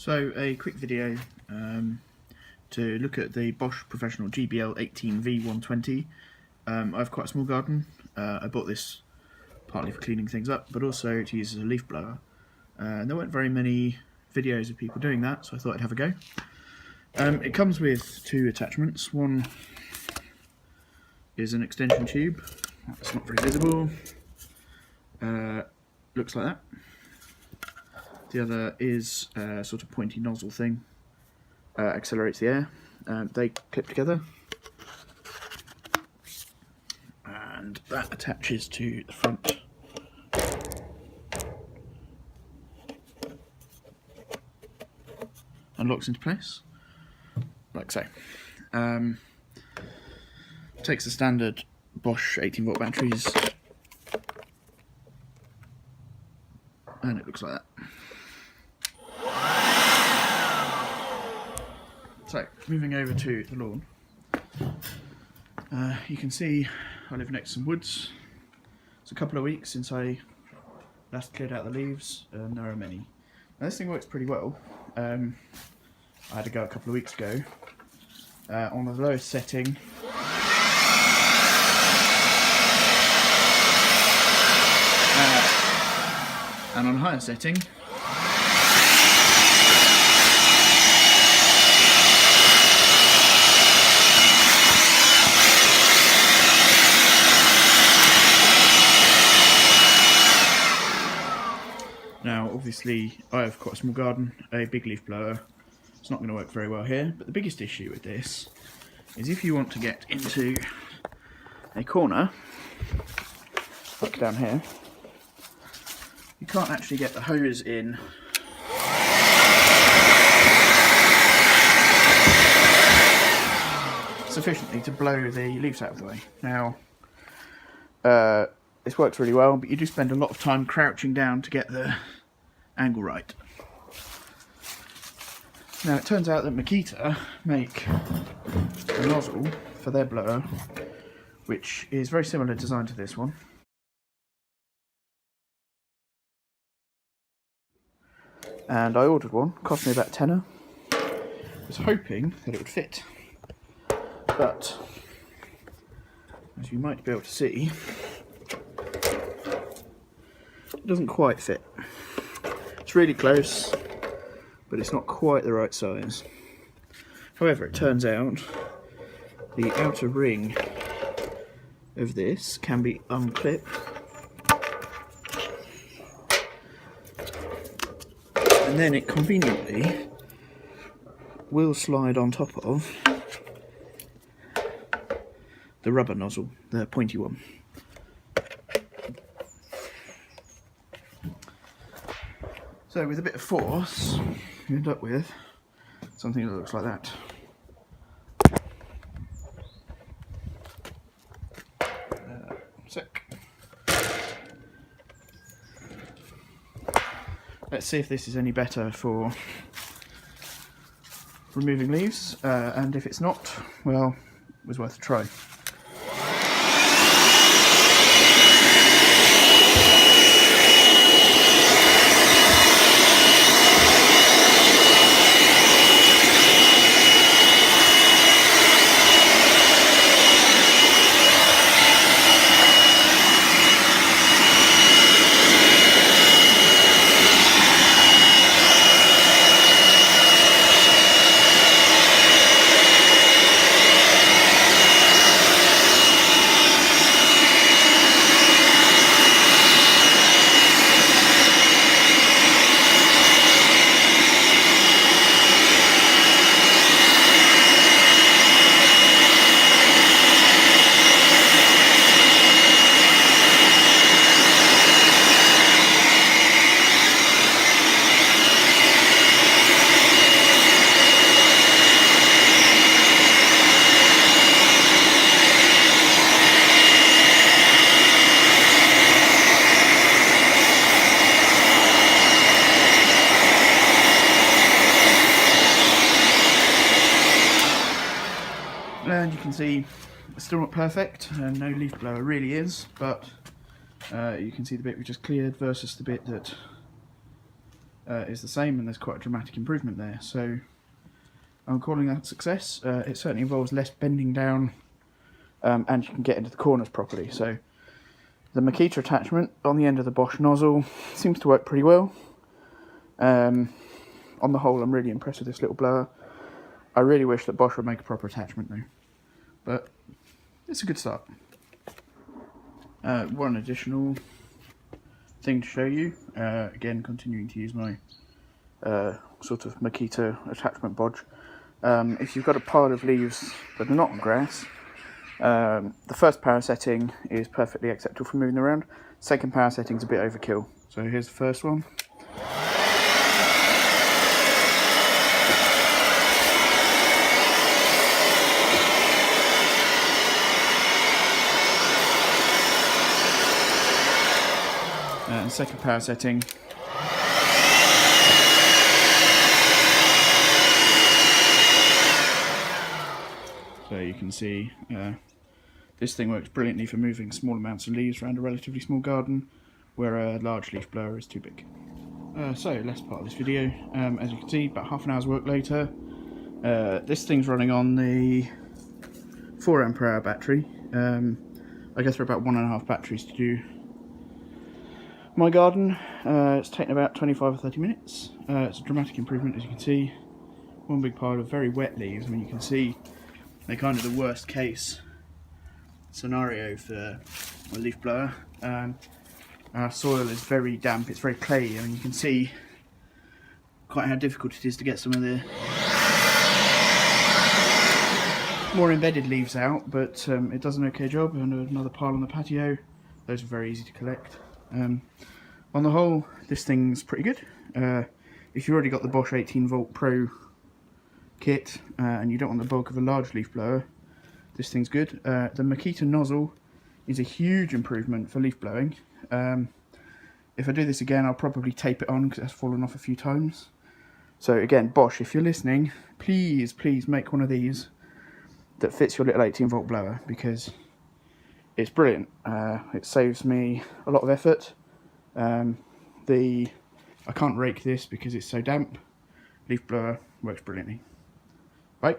So a quick video to look at the Bosch Professional GBL 18V-120. I have quite a small garden. I bought this partly for cleaning things up, but also to use as a leaf blower. And there weren't very many videos of people doing that, so I thought I'd have a go. It comes with two attachments. One is an extension tube. That's not very visible. Looks like that. The other is a sort of pointy nozzle thing. Accelerates the air. They clip together. And that attaches to the front. And locks into place, like so. Takes the standard Bosch 18V batteries, and it looks like that. So, moving over to the lawn, you can see I live next to some woods. It's a couple of weeks since I last cleared out the leaves, and there are many. Now this thing works pretty well. I had to go a couple of weeks ago. On the lowest setting, and on higher setting, now obviously I have quite a small garden. A big leaf blower, it's not going to work very well here, but the biggest issue with this is if you want to get into a corner, like down here, you can't actually get the hose in sufficiently to blow the leaves out of the way. Now, this works really well, but you do spend a lot of time crouching down to get the angle right. Now it turns out that Makita make a nozzle for their blower which is very similar design to this one. And I ordered one, cost me about £10. I was hoping that it would fit, but as you might be able to see, it doesn't quite fit. It's really close, but it's not quite the right size. However, it turns out the outer ring of this can be unclipped, and then it conveniently will slide on top of the rubber nozzle, the pointy one. So with a bit of force, you end up with something that looks like that. Let's see if this is any better for removing leaves, and if it's not, well, it was worth a try. And you can see it's still not perfect, and no leaf blower really is, but you can see the bit we just cleared versus the bit that is the same, and there's quite a dramatic improvement there. So I'm calling that a success. It certainly involves less bending down, and you can get into the corners properly. So the Makita attachment on the end of the Bosch nozzle seems to work pretty well. On the whole, I'm really impressed with this little blower. I really wish that Bosch would make a proper attachment though, but it's a good start. One additional thing to show you, again continuing to use my sort of Makita attachment bodge. If you've got a pile of leaves that are not on grass, the first power setting is perfectly acceptable for moving around. Second power setting is a bit overkill. So here's the first one. And second power setting. So you can see this thing works brilliantly for moving small amounts of leaves around a relatively small garden where a large leaf blower is too big. So last part of this video, as you can see, about half an hour's work later, this thing's running on the 4 ampere hour battery. I guess there are about 1.5 batteries to do my garden. It's taken about 25 or 30 minutes. It's a dramatic improvement, as you can see. One big pile of very wet leaves. I mean, you can see they're kind of the worst case scenario for a leaf blower. Our soil is very damp, it's very clayey. I mean, you can see quite how difficult it is to get some of the more embedded leaves out, but it does an okay job. And another pile on the patio. Those are very easy to collect. On the whole, this thing's pretty good. If you've already got the Bosch 18V Pro kit and you don't want the bulk of a large leaf blower, this thing's good. The Makita nozzle is a huge improvement for leaf blowing. If I do this again, I'll probably tape it on because it's fallen off a few times. So again, Bosch, if you're listening, please make one of these that fits your little 18V blower, because it's brilliant. It saves me a lot of effort. I can't rake this because it's so damp. Leaf blower works brilliantly. Right.